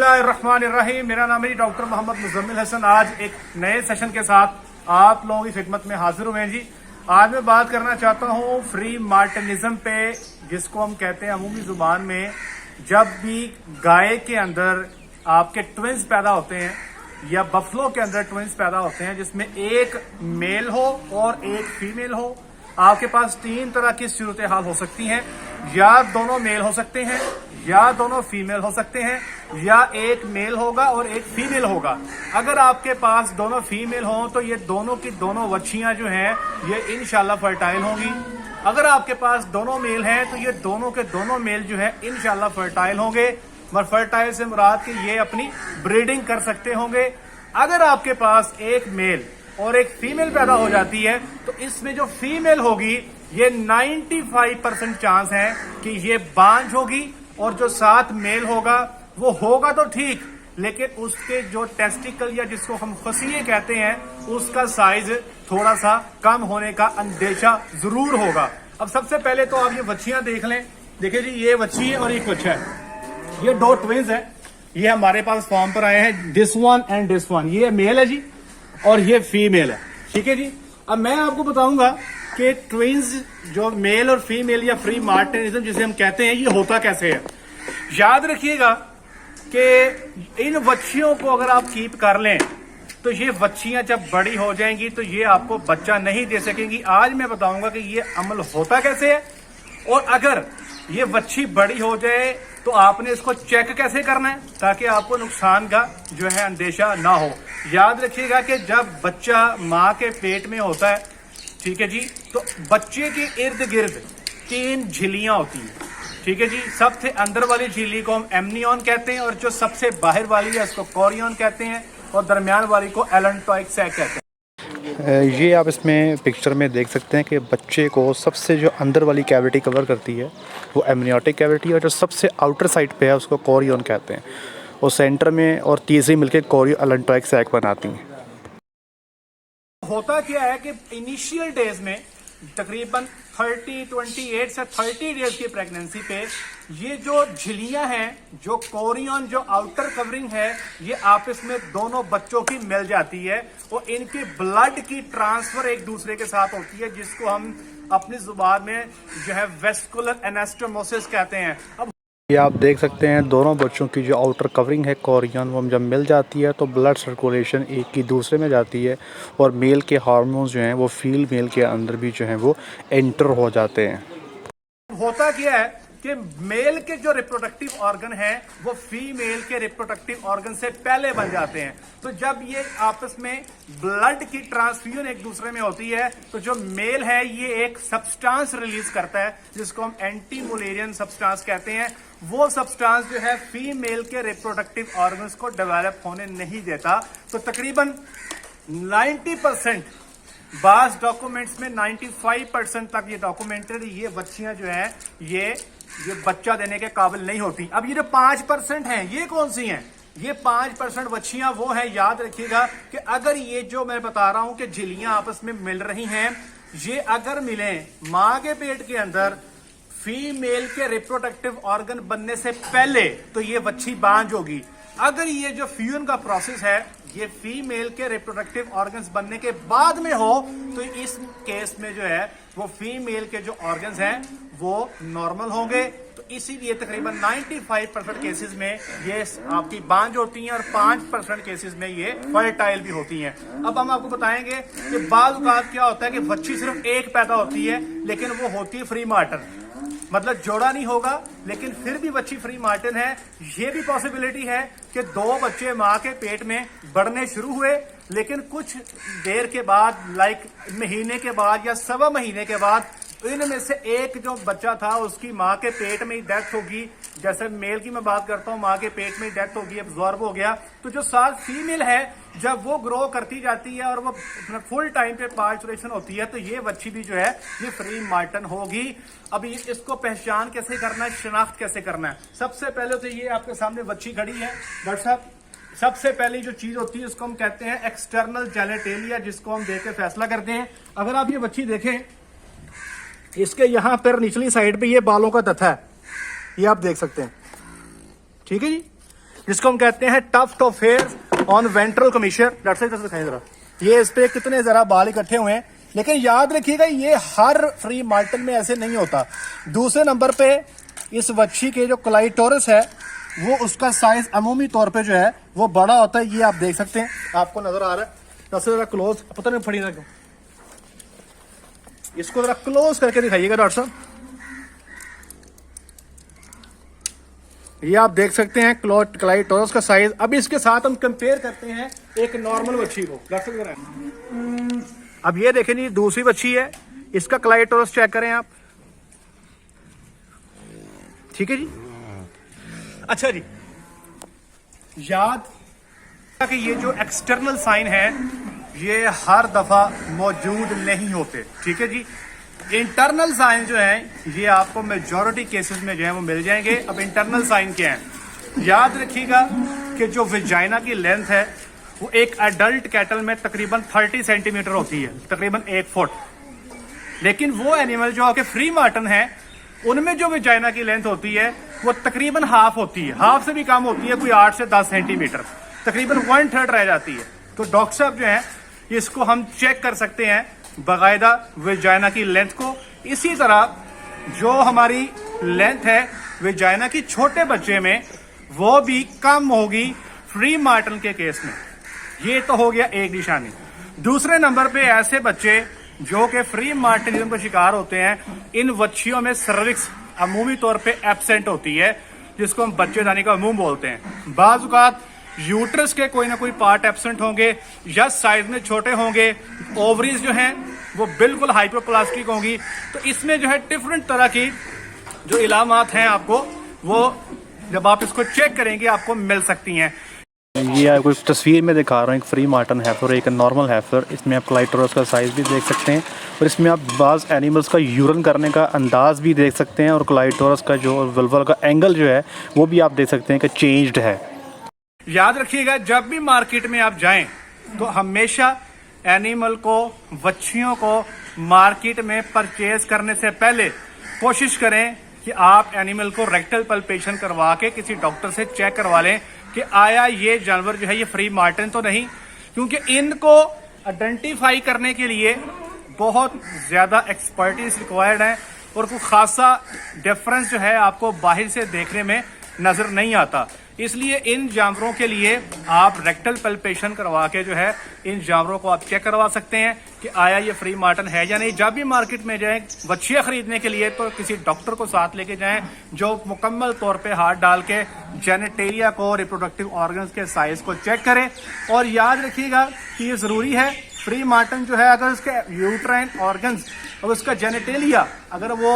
बिस्मिल्लाहिर्रहमानिर्रहीम। मेरा नाम है डॉक्टर मोहम्मद मुजम्मिल हसन। आज एक नए सेशन के साथ आप लोगों की खिदमत में हाजिर हुए हैं जी। आज मैं बात करना चाहता हूँ फ्री मार्टिनिज्म पे, जिसको हम कहते हैं अमूमी जुबान में जब भी गाय के अंदर आपके ट्विंस पैदा होते हैं या बफलो के अंदर ट्विंस पैदा होते हैं जिसमें एक मेल हो और एक फीमेल हो। आपके पास तीन तरह की सूरत हाल हो सकती हैं, या दोनों मेल हो सकते हैं, या दोनों फीमेल हो सकते हैं, या एक मेल होगा और एक फीमेल होगा। अगर आपके पास दोनों फीमेल हों तो ये दोनों की दोनों बच्चियां जो हैं ये इंशाल्लाह फर्टाइल होंगी। अगर आपके पास दोनों मेल हैं तो ये दोनों के दोनों मेल जो है इंशाल्लाह फर्टाइल होंगे। मगर फर्टाइल से मुराद कि ये अपनी ब्रीडिंग कर सकते होंगे। अगर आपके पास एक मेल और एक फीमेल पैदा हो जाती है तो इसमें जो फीमेल होगी ये 95% चांस है कि ये बांझ होगी, और जो साथ मेल होगा वो होगा तो ठीक, लेकिन उसके जो टेस्टिकल या जिसको हम फसीए कहते हैं उसका साइज थोड़ा सा कम होने का अंदेशा जरूर होगा। अब सबसे पहले तो आप ये बच्चियां देख लें। देखिए जी, ये बच्ची है और एक बच्चा है। ये दो ट्विंस है, ये हमारे पास फॉर्म पर आए हैं, this one and this one. ये मेल है जी और ये फीमेल है, ठीक है जी। अब मैं आपको बताऊंगा कि ट्विंस जो मेल और फीमेल या फ्री मार्टिनिज्म जिसे हम कहते हैं ये होता कैसे है। याद रखिएगा कि इन बच्चियों को अगर आप कीप कर लें तो ये बच्चियां जब बड़ी हो जाएंगी तो ये आपको बच्चा नहीं दे सकेंगी। आज मैं बताऊंगा कि ये अमल होता कैसे है, और अगर ये बच्ची बड़ी हो जाए तो आपने इसको चेक कैसे करना है ताकि आपको नुकसान का जो है अंदेशा ना हो। याद रखिएगा कि जब बच्चा माँ के पेट में होता है, ठीक है जी, तो बच्चे के इर्द गिर्द 3 झिल्लियां होती हैं, ठीक है जी। सबसे अंदर वाली झिल्ली को हम एमनियन कहते हैं, और जो सबसे बाहर वाली है उसको कोरियन कहते हैं, और दरमियान वाली को एलेंटोइक सैक कहते हैं। ये आप इसमें पिक्चर में देख सकते हैं कि बच्चे को सबसे जो अंदर वाली कैविटी कवर करती है वो एमनियोटिक कैविटी, और जो सबसे आउटर साइड पे है उसको कोरियन कहते हैं। और सेंटर में और तीसरी मिलकर कोरियो एलेंटोइक सैक बनाती हैं। होता क्या है कि इनिशियल डेज में तकरीबन 28 से 30 डेज की प्रेगनेंसी पे ये जो झिल्लियां हैं, जो कोरियन जो आउटर कवरिंग है, ये आपस में दोनों बच्चों की मिल जाती है और इनकी ब्लड की ट्रांसफर एक दूसरे के साथ होती है, जिसको हम अपनी जुबान में जो है वेस्कुलर एनास्टोमोसिस कहते हैं। अब ये आप देख सकते हैं दोनों बच्चों की जो आउटर कवरिंग है कोरियन, वो जब मिल जाती है तो ब्लड सर्कुलेशन एक की दूसरे में जाती है, और मेल के हार्मोन्स जो हैं वो फीमेल के अंदर भी जो हैं वो एंटर हो जाते हैं। होता क्या है कि मेल के जो रिप्रोडक्टिव ऑर्गन है वो फीमेल के रिप्रोडक्टिव ऑर्गन से पहले बन जाते हैं। तो जब ये आपस में ब्लड की ट्रांसफ्यूजन एक दूसरे में होती है तो जो मेल है ये एक सब्सटेंस रिलीज करता है जिसको हम एंटी मुलेरियन सब्सटेंस कहते हैं। वो सब्सटेंस जो है फीमेल के रिप्रोडक्टिव ऑर्गन्स को डेवलप होने नहीं देता। तो तकरीबन 90% बास डॉक्यूमेंट्स में 95% तक ये डॉक्यूमेंटेड ये बच्चियां जो है ये बच्चा देने के काबिल नहीं होती। अब ये जो 5% हैं ये कौन सी हैं? ये 5% बच्चियां वो हैं, याद रखिएगा कि अगर ये जो मैं बता रहा हूं कि झिल्लियां आपस में मिल रही हैं, ये अगर मिले मां के पेट के अंदर फीमेल के रिप्रोडक्टिव ऑर्गन बनने से पहले तो ये बच्ची बांझ होगी। अगर ये जो फ्यूजन का प्रोसेस है ये फीमेल के रिप्रोडक्टिव ऑर्गन्स बनने के बाद में हो तो इस केस में जो है वो फीमेल के जो ऑर्गन्स हैं वो नॉर्मल होंगे। तो इसीलिए तकरीबन 95% केसेस में ये आपकी बांझ होती हैं और 5% केसेस में ये फर्टाइल भी होती हैं। अब हम आपको बताएंगे कि बाज़ औक़ात क्या होता है कि बच्ची सिर्फ एक पैदा होती है लेकिन वो होती है फ्री मार्टिन, मतलब जोड़ा नहीं होगा लेकिन फिर भी बच्ची फ्री मार्टिन है। ये भी पॉसिबिलिटी है कि 2 बच्चे माँ के पेट में बढ़ने शुरू हुए लेकिन कुछ देर के बाद, लाइक महीने के बाद या 1.25 महीने के बाद, इनमें से एक जो बच्चा था उसकी माँ के पेट में ही डेथ होगी। जैसे मेल की मैं बात करता हूँ, माँ के पेट में ही डेथ होगी, एब्जॉर्ब हो गया। तो जो साथ फीमेल है जब वो ग्रो करती जाती है और वो फुल टाइम पे पार्चुरेशन होती है तो ये बच्ची भी जो है ये फ्री मार्टिन होगी। अब इसको पहचान कैसे करना है, शिनाख्त कैसे करना है? सबसे पहले तो ये आपके सामने बच्ची खड़ी है डॉक्टर साहब। सबसे पहली जो चीज होती है उसको हम कहते हैं एक्सटर्नल जेनेटेलिया, जिसको हम देख के फैसला करते हैं। अगर आप ये बच्ची देखें, इसके यहां पर निचली साइड पे ये बालों का तथा है, ये आप देख सकते हैं, ठीक है जी। जिसको हम कहते हैं tuft of hair on ventral commissure. Doctor साहब इधर दिखाएं जरा, ये इस पे कितने जरा बाल इकट्ठे हुए हैं, लेकिन याद रखिएगा ये हर फ्री मार्टन में ऐसे नहीं होता। दूसरे नंबर पे इस बच्ची के जो क्लाइटोरस है वो उसका साइज अमूमी तौर पे जो है वो बड़ा होता है। ये आप देख सकते हैं, आपको नजर आ रहा है। सबसे जरा क्लोज, पता नहीं फड़ी ना क्यों, इसको जरा क्लोज करके दिखाइएगा डॉक्टर साहब। ये आप देख सकते हैं क्लाइटोरस का साइज। अब इसके साथ हम कंपेयर करते हैं एक नॉर्मल बच्ची को। डॉक्टर साहब अब ये देखें जी, दूसरी बच्ची है, इसका क्लाइटोरस चेक करें आप। ठीक है जी। अच्छा जी, याद कि ये जो एक्सटर्नल साइन है ये हर दफा मौजूद नहीं होते। ठीक है जी। इंटरनल साइन जो है ये आपको मेजॉरिटी केसेस में जो है वो मिल जाएंगे। अब इंटरनल साइन क्या है, याद रखिएगा कि जो विजाइना की लेंथ है वो एक एडल्ट कैटल में तकरीबन 30 सेंटीमीटर होती है, तकरीबन 1 फुट। लेकिन वो एनिमल जो आपके फ्री मार्टन है उनमें जो विजाइना की लेंथ होती है वो तकरीबन हाफ होती है, हाफ से भी कम होती है, कोई 8 से 10 सेंटीमीटर, तकरीबन 1/3 रह जाती है। तो डॉक्टर साहब जो है इसको हम चेक कर सकते हैं बाकायदा विजाइना की लेंथ को। इसी तरह जो हमारी लेंथ है विजाइना की छोटे बच्चे में वो भी कम होगी फ्री मार्टन के केस में। ये तो हो गया एक निशानी। दूसरे नंबर पे ऐसे बच्चे जो कि फ्री मार्टिनिज्म का शिकार होते हैं, इन बच्चियों में सर्विक्स अमूमी तौर पे एब्सेंट होती है, जिसको हम बच्चेदानी का मुंह बोलते हैं। बाज़ औक़ात यूट्रस के कोई ना कोई पार्ट एब्सेंट होंगे या साइज में छोटे होंगे, ओवरीज जो हैं वो बिल्कुल हाइपोप्लास्टिक होंगी। तो इसमें जो है डिफरेंट तरह की जो इलामात हैं आपको वो जब आप इसको चेक करेंगे आपको मिल सकती हैं। ये आपको इस तस्वीर में दिखा रहा हूँ, एक फ्री मार्टन हैफर, एक नॉर्मल हैफर। इसमें आप क्लाइटोरस का साइज़ भी देख सकते हैं और इसमें आप बाज़ एनिमल्स का यूरन करने का अंदाज़ भी देख सकते हैं और क्लाइटोरस का जो वल्वल का एंगल जो है वो भी आप देख सकते हैं कि चेंज्ड है। याद रखिएगा जब भी मार्केट में आप जाएं तो हमेशा एनिमल को, बच्चियों को मार्केट में परचेज करने से पहले कोशिश करें कि आप एनिमल को रेक्टल पल्पेशन करवा के किसी डॉक्टर से चेक करवा लें कि आया ये जानवर जो है ये फ्री मार्टन तो नहीं, क्योंकि इनको आइडेंटिफाई करने के लिए बहुत ज्यादा एक्सपर्टीज रिक्वायर्ड है और कोई खासा डिफरेंस जो है आपको बाहर से देखने में नजर नहीं आता। इसलिए इन जानवरों के लिए आप रेक्टल पल्पेशन करवा के जो है इन जानवरों को आप चेक करवा सकते हैं कि आया ये फ्री मार्टन है या नहीं। जब भी मार्केट में जाएं बच्चियां खरीदने के लिए तो किसी डॉक्टर को साथ लेके जाएं जो मुकम्मल तौर पे हाथ डाल के जेनेटेरिया को, रिप्रोडक्टिव ऑर्गन्स के साइज को चेक करे। और याद रखिएगा कि ये जरूरी है, फ्री मार्टन जो है अगर उसके यूट्राइन ऑर्गन्स और उसका जेनेटेलिया अगर वो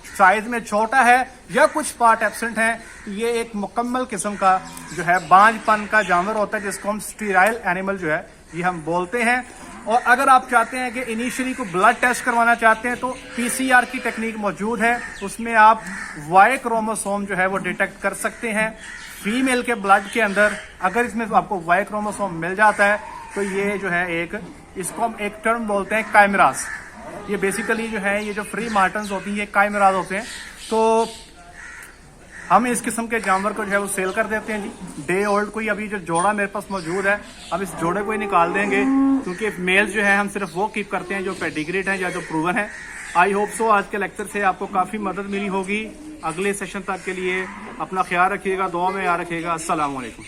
साइज में छोटा है या कुछ पार्ट एब्सेंट है, ये एक मुकम्मल किस्म का जो है बांझपन का जानवर होता है, जिसको हम स्टीराइल एनिमल जो है ये हम बोलते हैं। और अगर आप चाहते हैं कि इनिशियली को ब्लड टेस्ट करवाना चाहते हैं तो पीसीआर की टेक्निक मौजूद है, उसमें आप वाई क्रोमोसोम जो है वो डिटेक्ट कर सकते हैं फीमेल के ब्लड के अंदर। अगर इसमें आपको वाई क्रोमोसोम मिल जाता है तो ये जो है एक, इसको हम एक टर्म बोलते हैं काइमरास। ये बेसिकली जो है ये जो फ्री मार्टन्स होती हैं ये काइमराज होते हैं। तो हम इस किस्म के जानवर को जो है वो सेल कर देते हैं जी। डे ओल्ड कोई अभी जो जोड़ा मेरे पास मौजूद है, अब इस जोड़े को ही निकाल देंगे क्योंकि मेल्स जो है हम सिर्फ वो कीप करते हैं जो पेडिग्रेड है या जो प्रूवन है। आई होप सो आज के लेक्चर से आपको काफ़ी मदद मिली होगी। अगले सेशन तक के लिए अपना ख्याल रखिएगा, दुआ में याद रखिएगा। अस्सलाम वालेकुम।